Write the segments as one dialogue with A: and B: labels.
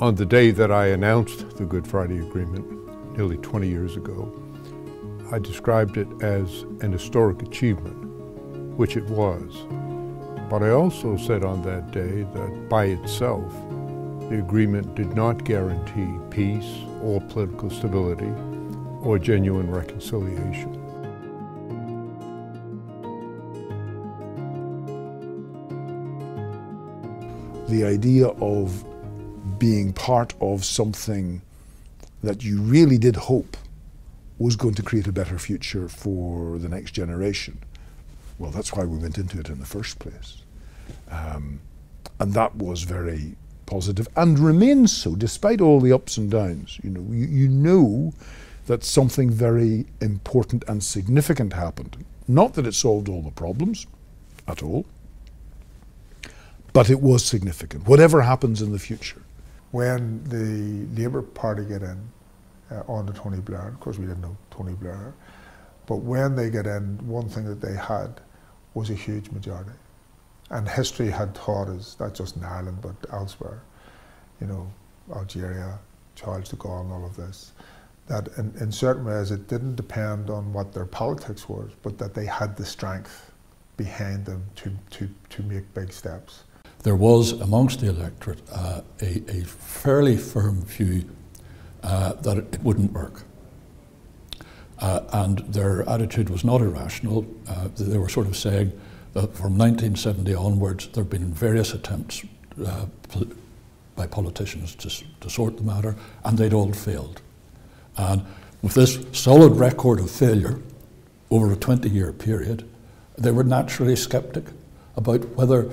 A: On the day that I announced the Good Friday Agreement, nearly 20 years ago, I described it as an historic achievement, which it was. But I also said on that day that by itself, the agreement did not guarantee peace or political stability or genuine reconciliation.
B: The idea of being part of something that you really did hope was going to create a better future for the next generation. Well, that's why we went into it in the first place. And that was very positive and remains so, despite all the ups and downs. You know that something very important and significant happened. Not that it solved all the problems at all, but it was significant, whatever happens in the future.
C: When the Labour Party get in under Tony Blair, of course we didn't know Tony Blair, but when they get in, one thing that they had was a huge majority. And history had taught us, not just in Ireland, but elsewhere, Algeria, Charles de Gaulle and all of this, that in certain ways it didn't depend on what their politics was, but that they had the strength behind them to make big steps.
D: There was amongst the electorate a fairly firm view that it wouldn't work. And their attitude was not irrational. They were sort of saying that from 1970 onwards there have been various attempts by politicians to sort the matter, and they'd all failed. And with this solid record of failure over a 20-year period, they were naturally sceptic about whether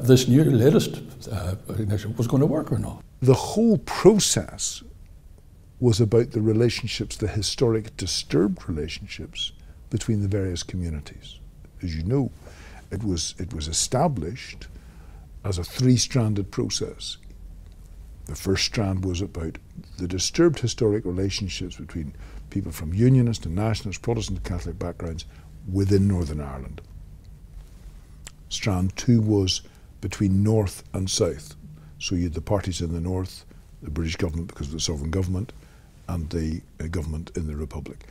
D: this new latest initiative was going to work or not.
B: The whole process was about the relationships, the historic disturbed relationships between the various communities. As you know, it was established as a three-stranded process. The first strand was about the disturbed historic relationships between people from Unionist and Nationalist, Protestant and Catholic backgrounds within Northern Ireland. Strand 2 was between North and South. So you had the parties in the North, the British government because of the sovereign government, and the government in the Republic.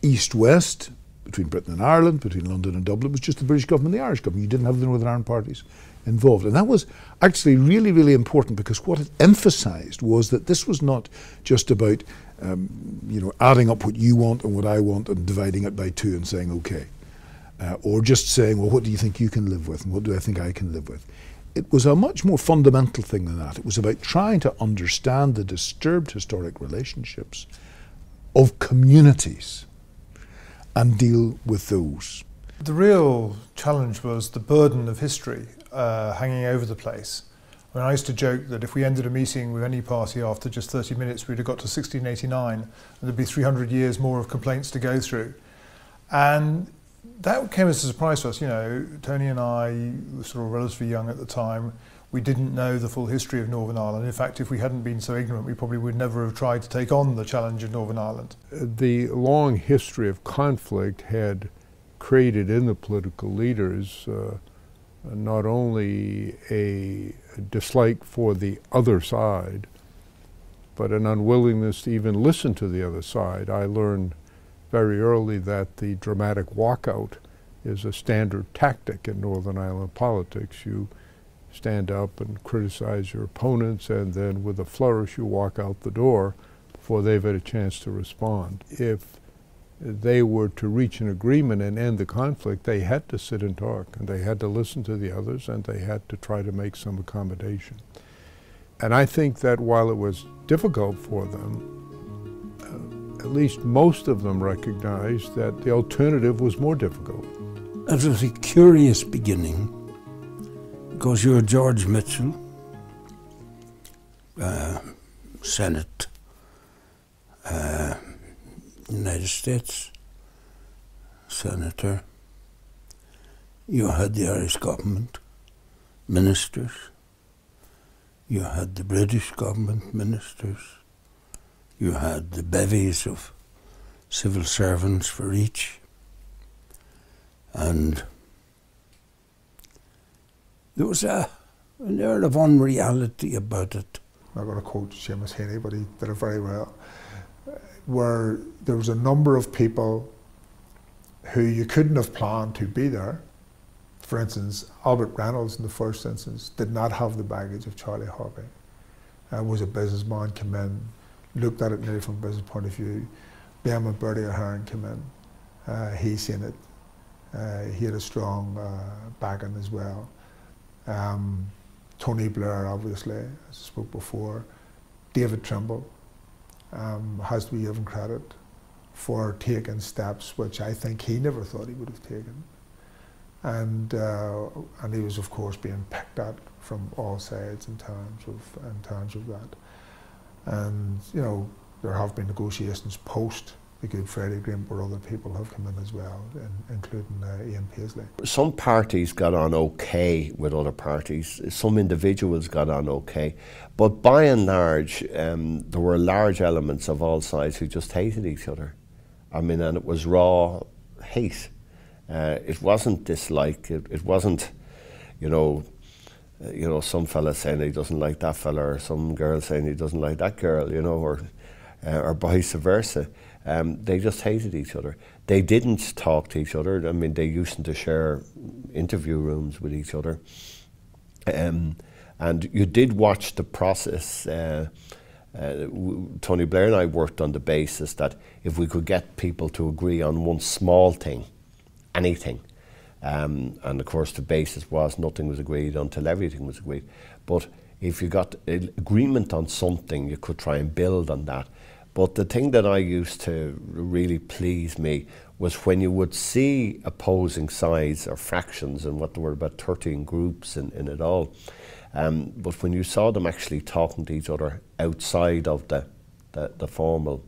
B: East-West, between Britain and Ireland, between London and Dublin, was just the British government and the Irish government. You didn't have the Northern Ireland parties involved. And that was actually really, really important, because what it emphasised was that this was not just about adding up what you want and what I want and dividing it by 2 and saying, okay. Or just saying, well, what do you think you can live with and what do I think I can live with? It was a much more fundamental thing than that. It was about trying to understand the disturbed historic relationships of communities and deal with those.
E: The real challenge was the burden of history hanging over the place. I used to joke that if we ended a meeting with any party after just 30 minutes, we'd have got to 1689 and there'd be 300 years more of complaints to go through. And that came as a surprise to us. Tony and I were sort of relatively young at the time. We didn't know the full history of Northern Ireland. In fact, if we hadn't been so ignorant, we probably would never have tried to take on the challenge of Northern Ireland.
A: The long history of conflict had created in the political leaders not only a dislike for the other side, but an unwillingness to even listen to the other side. I learned very early that the dramatic walkout is a standard tactic in Northern Ireland politics. You stand up and criticize your opponents, and then with a flourish you walk out the door before they've had a chance to respond. If they were to reach an agreement and end the conflict, they had to sit and talk, and they had to listen to the others, and they had to try to make some accommodation. And I think that while it was difficult for them, at least most of them recognized that the alternative was more difficult.
F: It was a curious beginning, because you're George Mitchell, Senate, United States, Senator. You had the Irish government, ministers. You had the British government, ministers. You had the bevies of civil servants for each. And there was an air of unreality about it.
C: I'm not going to quote Seamus Heaney, but he did it very well, where there was a number of people who you couldn't have planned to be there. For instance, Albert Reynolds in the first instance did not have the baggage of Charlie Haughey. Was a businessman, came in, looked at it nearly from a business point of view. Ben Bertie O'Hearn came in, he seen it. He had a strong backing as well. Tony Blair, obviously, as I spoke before. David Trimble has to be given credit for taking steps which I think he never thought he would have taken. And he was, of course, being picked at from all sides in terms of that. And, you know, there have been negotiations post the Good Friday Agreement where other people have come in as well, including Ian Paisley.
G: Some parties got on okay with other parties, some individuals got on okay, but by and large, there were large elements of all sides who just hated each other. I mean, and it was raw hate. It wasn't dislike, it wasn't, you know, some fella saying he doesn't like that fella, or some girl saying he doesn't like that girl, you know, or vice versa. They just hated each other. They didn't talk to each other. I mean, they used to share interview rooms with each other. And you did watch the process. Tony Blair and I worked on the basis that if we could get people to agree on one small thing, anything, and of course the basis was nothing was agreed until everything was agreed. But if you got agreement on something, you could try and build on that. But the thing that I used to really please me was when you would see opposing sides or fractions, and what there were about 13 groups in it all. But when you saw them actually talking to each other outside of the formal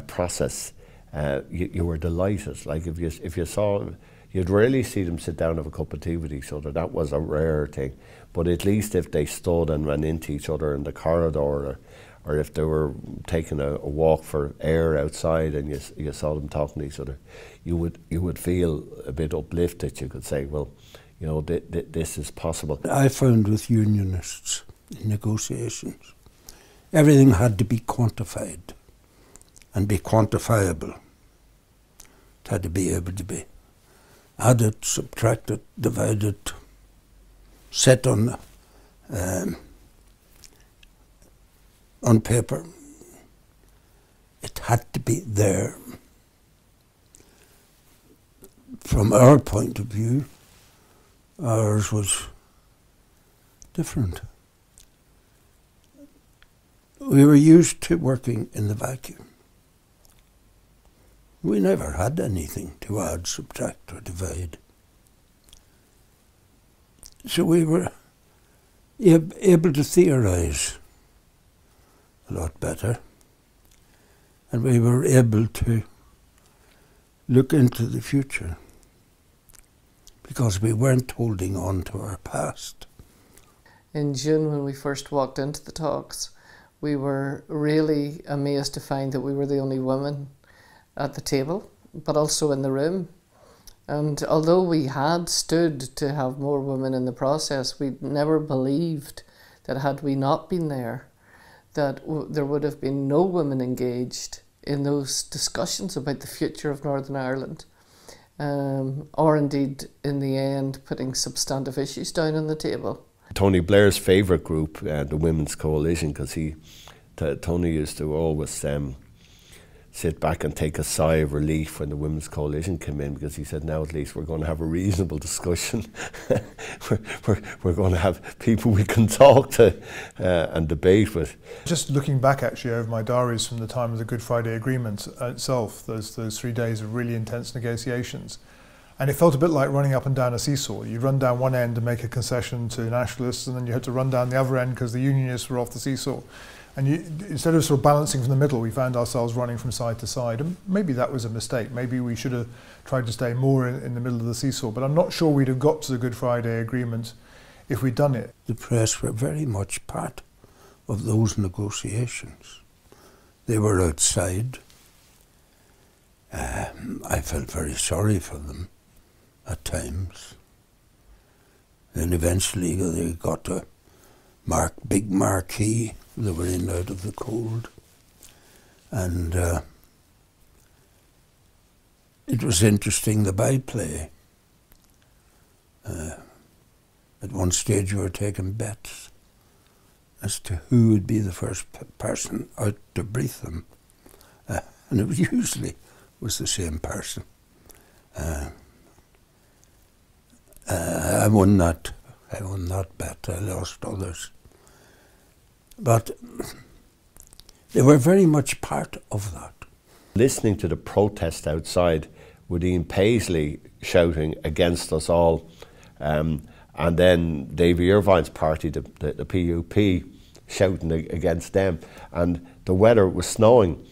G: process, you were delighted. Like if you saw, you'd rarely see them sit down and have a cup of tea with each other. That was a rare thing. But at least if they stood and ran into each other in the corridor, or if they were taking a walk for air outside and you saw them talking to each other, you would feel a bit uplifted. You could say, well, you know, this is possible.
F: I found with unionists in negotiations, everything had to be quantified and be quantifiable. It had to be able to be added, subtracted, divided, set on paper. It had to be there. From our point of view, ours was different. We were used to working in the vacuum. We never had anything to add, subtract, or divide. So we were able to theorize a lot better, and we were able to look into the future because we weren't holding on to our past.
H: In June, when we first walked into the talks, we were really amazed to find that we were the only women at the table, but also in the room. And although we had stood to have more women in the process, we never believed that had we not been there, that there would have been no women engaged in those discussions about the future of Northern Ireland, or indeed, in the end, putting substantive issues down on the table.
G: Tony Blair's favourite group, the Women's Coalition, because Tony used to always sit back and take a sigh of relief when the Women's Coalition came in, because he said, now at least we're going to have a reasonable discussion. we're going to have people we can talk to and debate with. Just
E: looking back actually over my diaries from the time of the Good Friday Agreement itself, those 3 days of really intense negotiations, and it felt a bit like running up and down a seesaw. You'd run down one end and make a concession to nationalists, and then you had to run down the other end because the unionists were off the seesaw. And instead of sort of balancing from the middle, we found ourselves running from side to side. And maybe that was a mistake. Maybe we should have tried to stay more in the middle of the seesaw. But I'm not sure we'd have got to the Good Friday Agreement if we'd done it.
F: The press were very much part of those negotiations. They were outside. I felt very sorry for them at times. Then eventually they got a big marquee they were in out of the cold. And it was interesting, the byplay. At one stage we were taking bets as to who would be the first person out to brief them. And it usually was the same person. I won that bet, I lost others. But they were very much part of that.
G: Listening to the protest outside with Ian Paisley shouting against us all, and then Davy Irvine's party, the PUP, shouting against them, and the weather was snowing,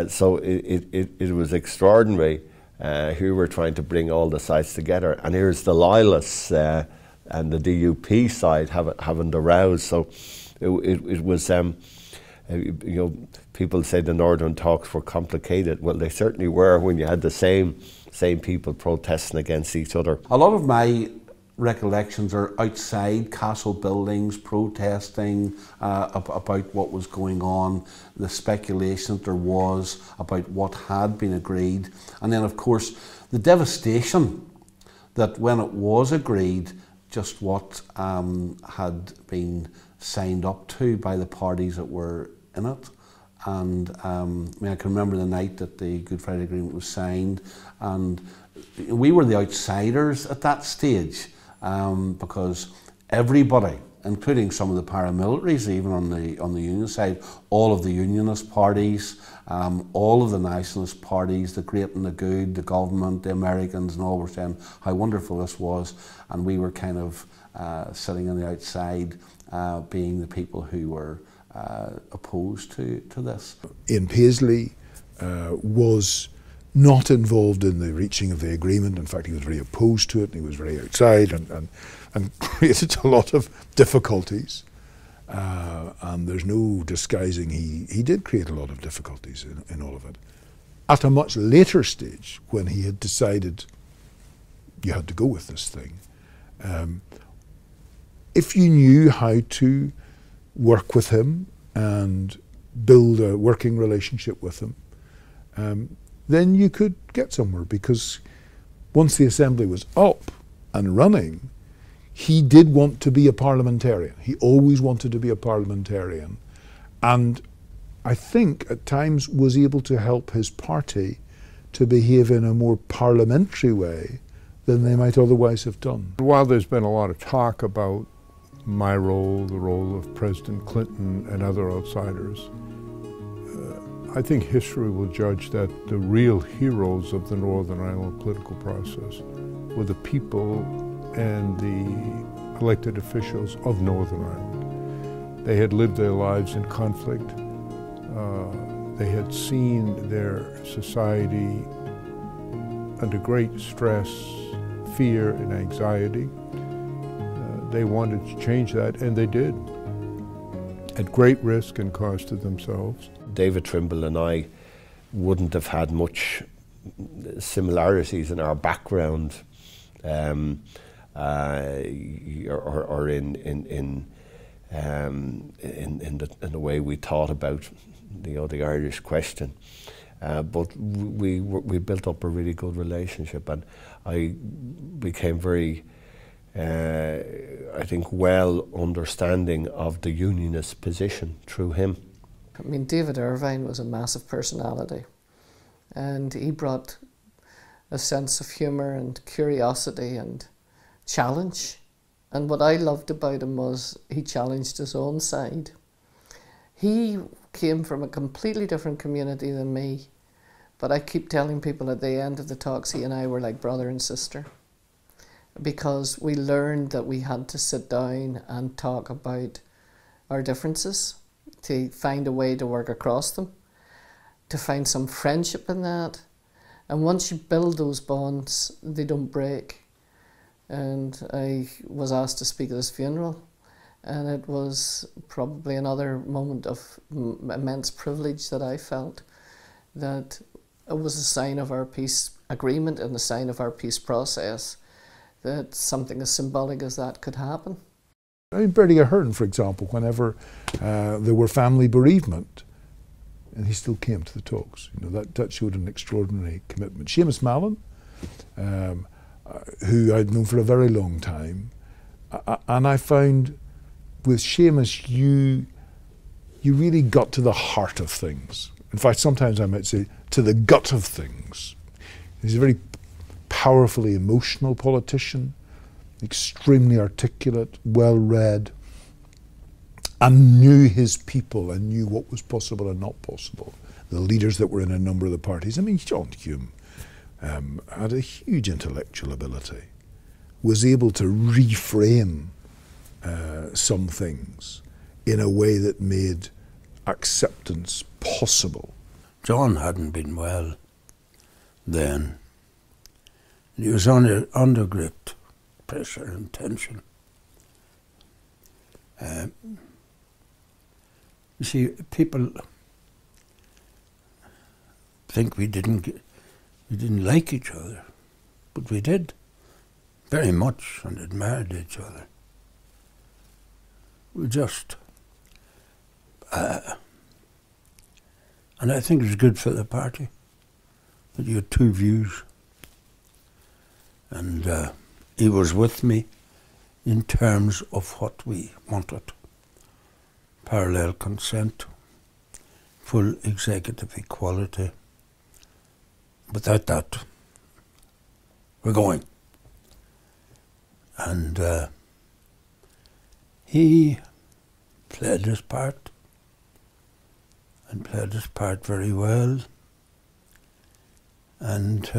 G: so it was extraordinary. Here we were trying to bring all the sides together, and here's the loyalists and the DUP side having the rows. So it was, you know, people say the Northern talks were complicated. Well, they certainly were when you had the same people protesting against each other.
I: A lot of my recollections are outside castle buildings, protesting about what was going on, the speculation that there was about what had been agreed, and then of course the devastation that when it was agreed, just what had been signed up to by the parties that were in it. And I mean, I can remember the night that the Good Friday Agreement was signed, and we were the outsiders at that stage, because everybody, including some of the paramilitaries, even on the union side, all of the unionist parties, all of the nationalist parties, the great and the good, the government, the Americans, and all were saying how wonderful this was, and we were kind of sitting on the outside, being the people who were opposed to this.
B: Ian Paisley was not involved in the reaching of the agreement. In fact, he was very opposed to it, and he was very outside and created a lot of difficulties. And there's no disguising, he did create a lot of difficulties in all of it. At a much later stage, when he had decided you had to go with this thing, if you knew how to work with him and build a working relationship with him, then you could get somewhere, because once the Assembly was up and running, he did want to be a parliamentarian. He always wanted to be a parliamentarian, and I think at times was able to help his party to behave in a more parliamentary way than they might otherwise have done.
A: While there's been a lot of talk about my role, the role of President Clinton and other outsiders, I think history will judge that the real heroes of the Northern Ireland political process were the people and the elected officials of Northern Ireland. They had lived their lives in conflict. They had seen their society under great stress, fear, and anxiety. They wanted to change that, and they did, at great risk and cost to themselves.
G: David Trimble and I wouldn't have had much similarities in our background, or in the way we thought about the Irish question. But we built up a really good relationship, and I became very, I think, well understanding of the unionist position through him.
H: I mean, David Irvine was a massive personality, and he brought a sense of humour and curiosity and challenge. And what I loved about him was he challenged his own side. He came from a completely different community than me, but I keep telling people at the end of the talks, he and I were like brother and sister, because we learned that we had to sit down and talk about our differences, to find a way to work across them, to find some friendship in that. And once you build those bonds, they don't break. And I was asked to speak at his funeral, and it was probably another moment of immense privilege that I felt, that it was a sign of our peace agreement and a sign of our peace process, that something as symbolic as that could happen.
B: I mean, Bertie Ahern, for example, whenever there were family bereavement, and he still came to the talks. You know, that showed an extraordinary commitment. Seamus Mallon, who I'd known for a very long time, and I found with Seamus, you really got to the heart of things. In fact, sometimes I might say to the gut of things. He's a very powerfully emotional politician, extremely articulate, well-read, and knew his people and knew what was possible and not possible. The leaders that were in a number of the parties. I mean, John Hume had a huge intellectual ability, was able to reframe some things in a way that made acceptance possible.
F: John hadn't been well then. He was under great pressure and tension. You see, people think we didn't like each other, but we did very much and admired each other. We just, and I think it was good for the party that you had two views, and he was with me in terms of what we wanted. Parallel consent, full executive equality. Without that, we're going. And he played his part, and played his part very well. And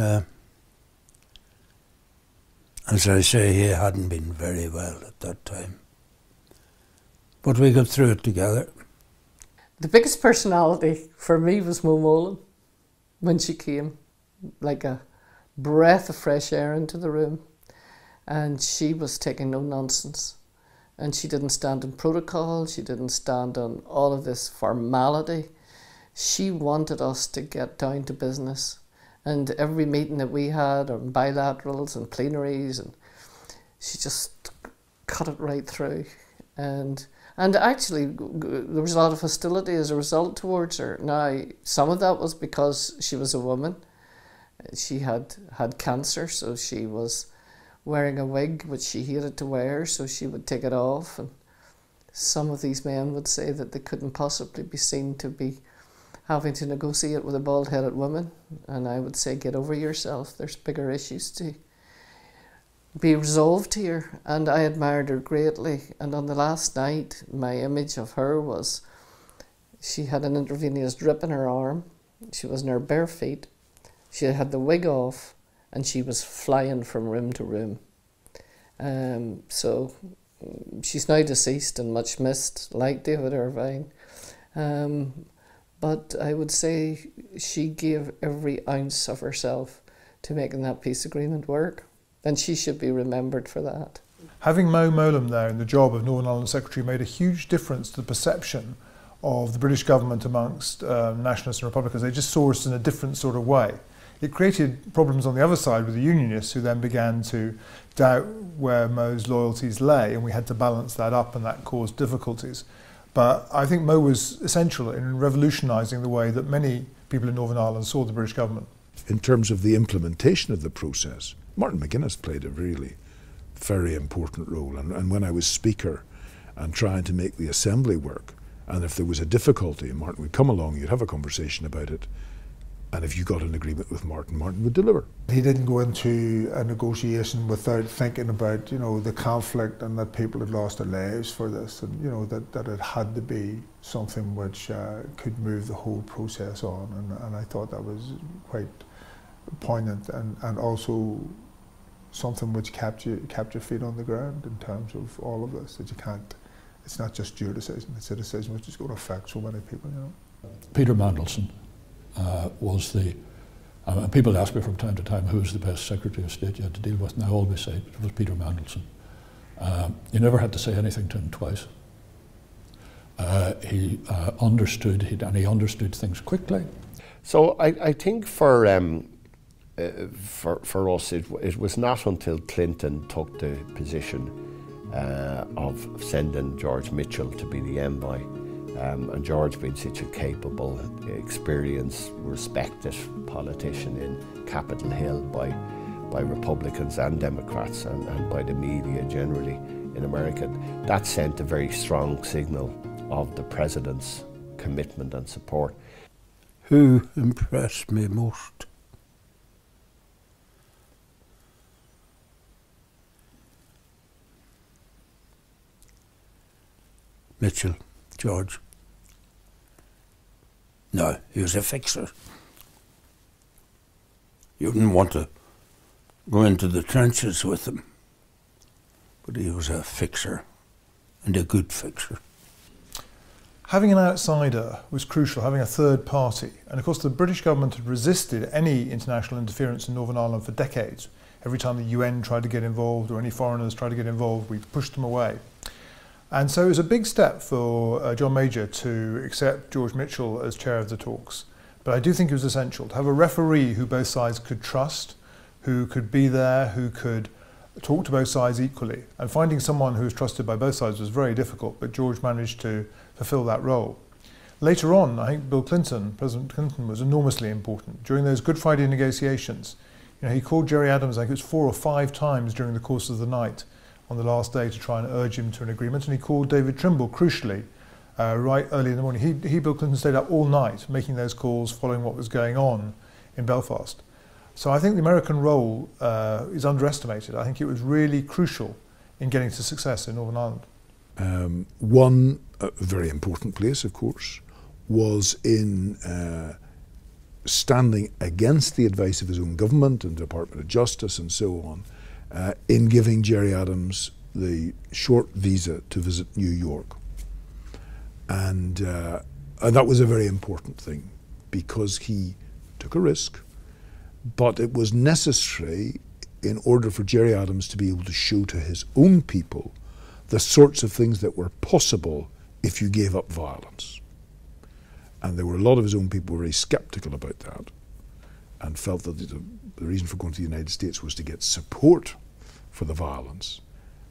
F: as I say, he hadn't been very well at that time. But we got through it together.
H: The biggest personality for me was Mo Mowlam when she came, like a breath of fresh air into the room. And she was taking no nonsense. And she didn't stand in protocol, she didn't stand on all of this formality. She wanted us to get down to business. And every meeting that we had, or bilaterals and plenaries, and she just cut it right through. And actually, there was a lot of hostility as a result towards her. Now, some of that was because she was a woman. She had cancer, so she was wearing a wig, which she hated to wear, so she would take it off. And some of these men would say that they couldn't possibly be seen to be having to negotiate with a bald-headed woman. And I would say, get over yourself. There's bigger issues to be resolved here. And I admired her greatly. And on the last night, my image of her was, she had an intravenous drip in her arm. She was in her bare feet. She had the wig off, and she was flying from room to room. So she's now deceased and much missed, like David Irvine. But I would say she gave every ounce of herself to making that peace agreement work. And she should be remembered for that.
E: Having Mo Mowlam there in the job of Northern Ireland Secretary made a huge difference to the perception of the British government amongst nationalists and Republicans. They just saw us in a different sort of way. It created problems on the other side with the Unionists, who then began to doubt where Mo's loyalties lay, and we had to balance that up, and that caused difficulties. But I think Mo was essential in revolutionising the way that many people in Northern Ireland saw the British government.
B: In terms of the implementation of the process, Martin McGuinness played a really very important role. And when I was Speaker and trying to make the Assembly work, and if there was a difficulty, Martin would come along, you'd have a conversation about it, and if you got an agreement with Martin, Martin would deliver.
C: He didn't go into a negotiation without thinking about, the conflict and that people had lost their lives for this, and that it had to be something which could move the whole process on. And I thought that was quite poignant, and also something which kept your feet on the ground in terms of all of this. That you can't. It's not just your decision; it's a decision which is going to affect so many people.
D: Peter Mandelson was the. People ask me from time to time who's the best Secretary of State you had to deal with, and I always say it was Peter Mandelson. You never had to say anything to him twice. He understood, and he understood things quickly.
G: So I think for us, it was not until Clinton took the position of sending George Mitchell to be the envoy. And George being such a capable, experienced, respected politician in Capitol Hill by Republicans and Democrats and by the media generally in America, that sent a very strong signal of the President's commitment and support.
F: Who impressed me most? Mitchell, George. No, he was a fixer. You wouldn't want to go into the trenches with him, but he was a fixer, and a good fixer.
E: Having an outsider was crucial, having a third party. And of course the British government had resisted any international interference in Northern Ireland for decades. Every time the UN tried to get involved or any foreigners tried to get involved, we pushed them away. And so it was a big step for John Major to accept George Mitchell as chair of the talks. But I do think it was essential to have a referee who both sides could trust, who could be there, who could talk to both sides equally. And finding someone who was trusted by both sides was very difficult, but George managed to fulfill that role. Later on, I think President Clinton was enormously important. During those Good Friday negotiations, he called Gerry Adams, I think it was 4 or 5 times during the course of the night on the last day to try and urge him to an agreement. And he called David Trimble, crucially, right early in the morning. Bill Clinton stayed up all night making those calls, following what was going on in Belfast. So I think the American role is underestimated. I think it was really crucial in getting to success in Northern Ireland.
B: One very important place, of course, was in standing against the advice of his own government and Department of Justice and so on, in giving Gerry Adams the short visa to visit New York. And that was a very important thing because he took a risk, but it was necessary in order for Gerry Adams to be able to show to his own people the sorts of things that were possible if you gave up violence. And there were a lot of his own people very sceptical about that and felt that the reason for going to the United States was to get support for the violence.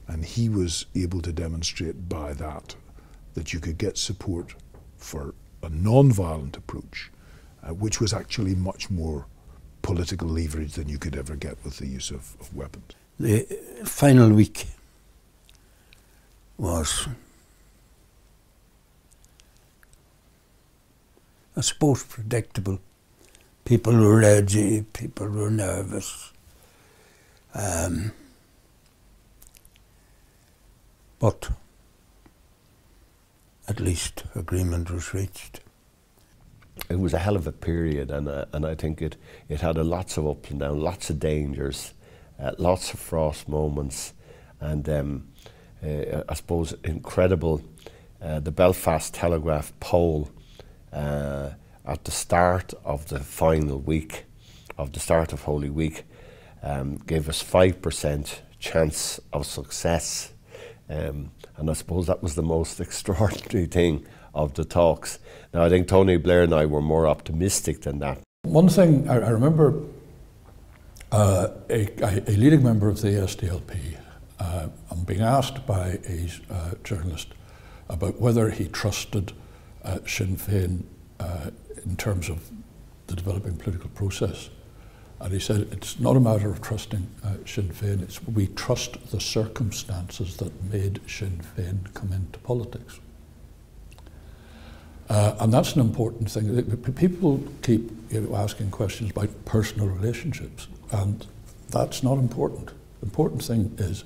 B: And he was able to demonstrate by that you could get support for a non-violent approach, which was actually much more political leverage than you could ever get with the use of weapons.
F: The final week was, I suppose, predictable. People were edgy, people were nervous. But at least agreement was reached.
G: It was a hell of a period, and I think it had lots of up and down, lots of dangers, lots of frost moments, and I suppose incredible. The Belfast Telegraph poll at the start of the final week, of the start of Holy Week, gave us 5% chance of success. And I suppose that was the most extraordinary thing of the talks. Now, I think Tony Blair and I were more optimistic than that.
D: One thing I remember, a leading member of the SDLP, I'm being asked by a journalist about whether he trusted Sinn Féin in terms of the developing political process. And he said, it's not a matter of trusting Sinn Féin, it's we trust the circumstances that made Sinn Féin come into politics. And that's an important thing. People keep asking questions about personal relationships, and that's not important. The important thing is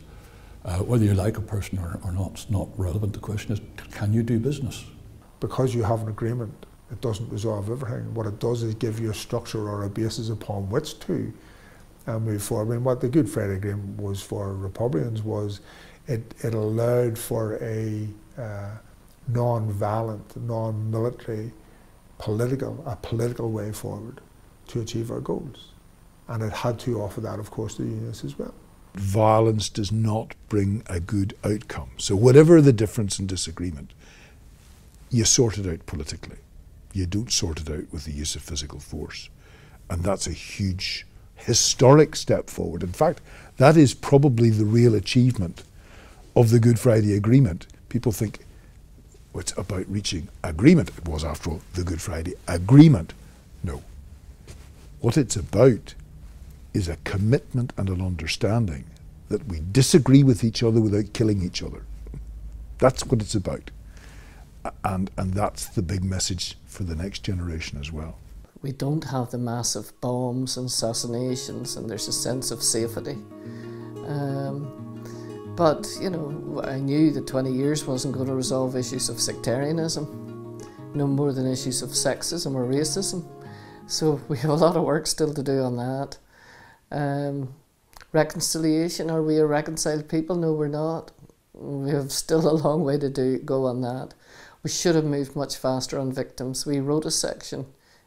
D: whether you like a person or not, it's not relevant. The question is, can you do business?
C: Because you have an agreement, it doesn't resolve everything. What it does is give you a structure or a basis upon which to move forward. I mean, what the Good Friday Agreement was for Republicans was it allowed for a non-violent, non-military, political way forward to achieve our goals. And it had to offer that, of course, to the unions as well.
B: Violence does not bring a good outcome. So whatever the difference and disagreement, you sort it out politically. You don't sort it out with the use of physical force. And that's a huge historic step forward. In fact, that is probably the real achievement of the Good Friday Agreement. People think, well, it's about reaching agreement. It was, after all, the Good Friday Agreement. No. What it's about is a commitment and an understanding that we disagree with each other without killing each other. That's what it's about. And that's the big message for the next generation as well.
H: We don't have the massive bombs and assassinations, and there's a sense of safety. But, you know, I knew that 20 years wasn't going to resolve issues of sectarianism, no more than issues of sexism or racism. So we have a lot of work still to do on that. Reconciliation, are we a reconciled people? No, we're not. We have still a long way to go on that. We should have moved much faster on victims. We wrote a section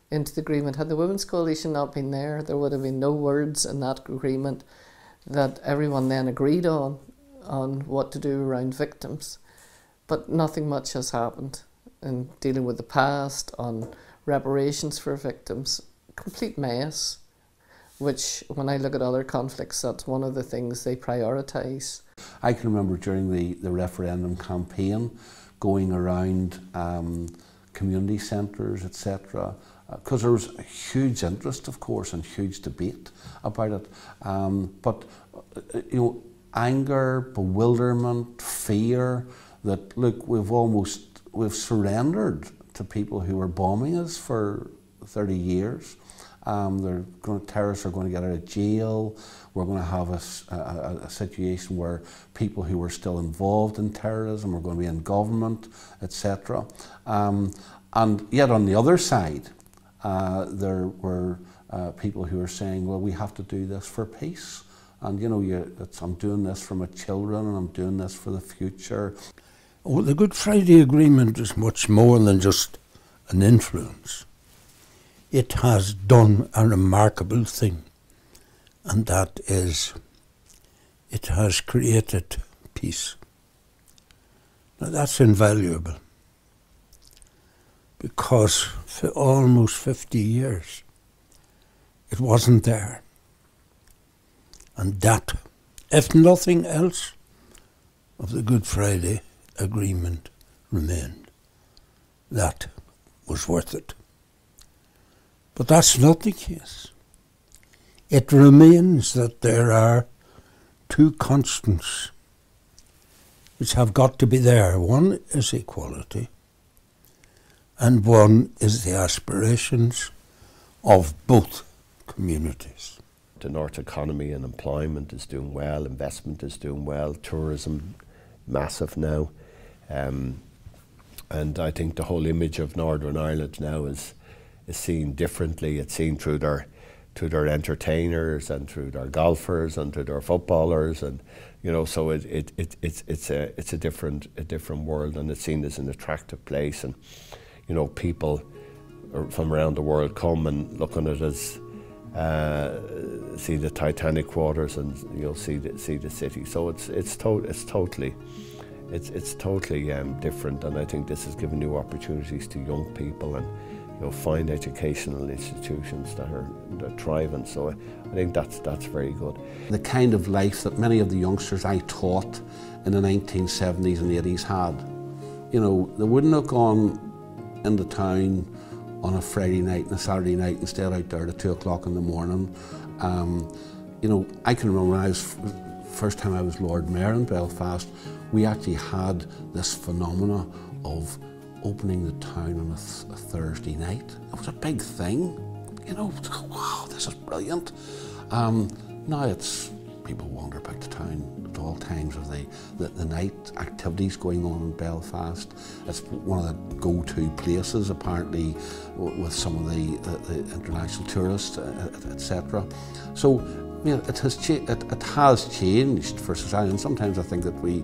H: into the agreement. Had the Women's Coalition not been there, there would have been no words in that agreement that everyone then agreed on what to do around victims. But nothing much has happened in dealing with the past, on reparations for victims. Complete mess, which when I look at other conflicts, that's one of the things they prioritise.
I: I can remember during the referendum campaign going around community centres, etc., because there was a huge interest, of course, and huge debate about it. But you know, anger, bewilderment, fear that, look, we've surrendered to people who were bombing us for 30 years. Terrorists are going to get out of jail. We're going to have a situation where people who were still involved in terrorism are going to be in government, etc. And yet on the other side, there were people who were saying, well, we have to do this for peace. And you know, I'm doing this for my children, and I'm doing this for the future.
F: Well, the Good Friday Agreement is much more than just an influence. It has done a remarkable thing, and that is it has created peace. Now that's invaluable, because for almost 50 years it wasn't there. And that, if nothing else, of the Good Friday Agreement remained. That was worth it. But that's not the case. It remains that there are two constants which have got to be there. One is equality, and one is the aspirations of both communities.
G: The North economy and employment is doing well, investment is doing well, tourism massive now. And I think the whole image of Northern Ireland now is seen differently. It's seen through their entertainers and through their golfers and through their footballers, and you know, so it's a different world, and it's seen as an attractive place, and you know, people from around the world come and look on it as see the Titanic quarters, and you know, see the city. So it's totally different, and I think this has given new opportunities to young people, and you know, find educational institutions that are thriving. So I think that's very good.
I: The kind of life that many of the youngsters I taught in the 1970s and 80s had, you know, they wouldn't have gone into town on a Friday night and a Saturday night and stayed out there at 2 o'clock in the morning. You know, I can remember when I was first time I was Lord Mayor in Belfast, we actually had this phenomena of opening the town on a Thursday night. It was a big thing, you know. Wow, this is brilliant. Now it's people wander about the town at all times of the night activities going on in Belfast. It's one of the go-to places, apparently, with some of the international tourists, etc. So, you know, it has changed for society, and sometimes I think that we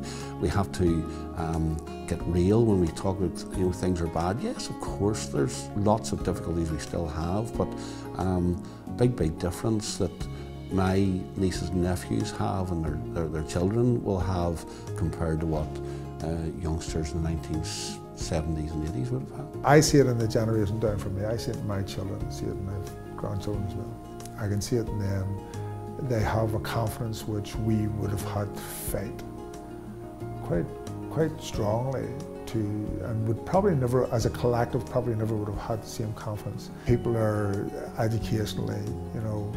I: have to get real when we talk about, you know, things are bad. Yes, of course, there's lots of difficulties we still have, but big difference that my nieces and nephews have and their children will have compared to what youngsters in the 1970s and 80s would have had.
C: I see it in the generation down from me. I see it in my children, I see it in my grandchildren as well. I can see it in them. They have a confidence which we would have had to fight quite strongly to, and would probably never, as a collective, probably never would have had the same confidence. People are educationally, you know,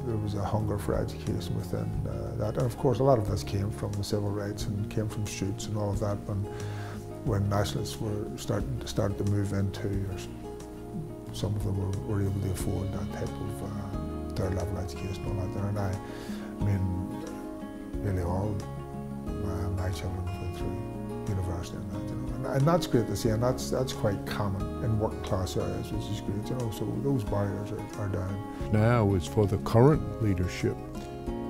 C: there was a hunger for education within that, and of course a lot of this came from the civil rights and came from shoots and all of that when nationalists were started to move into, or some of them were able to afford that type of third level education and all that there. And I mean, nearly all my children have been through university and that, you know, and that's great to see, and that's quite common in working class areas, which is great, you know. So those barriers are down. Now
A: is for the current leadership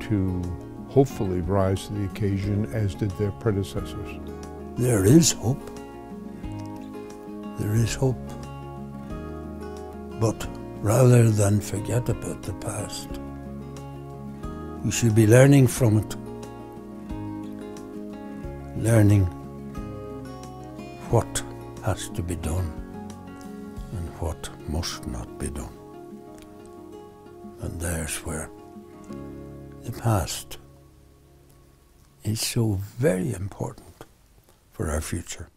A: to hopefully rise to the occasion, as did their predecessors.
F: There is hope. There is hope. But rather than forget about the past, we should be learning from it. Learning what has to be done and what must not be done. And there's where the past is so very important for our future.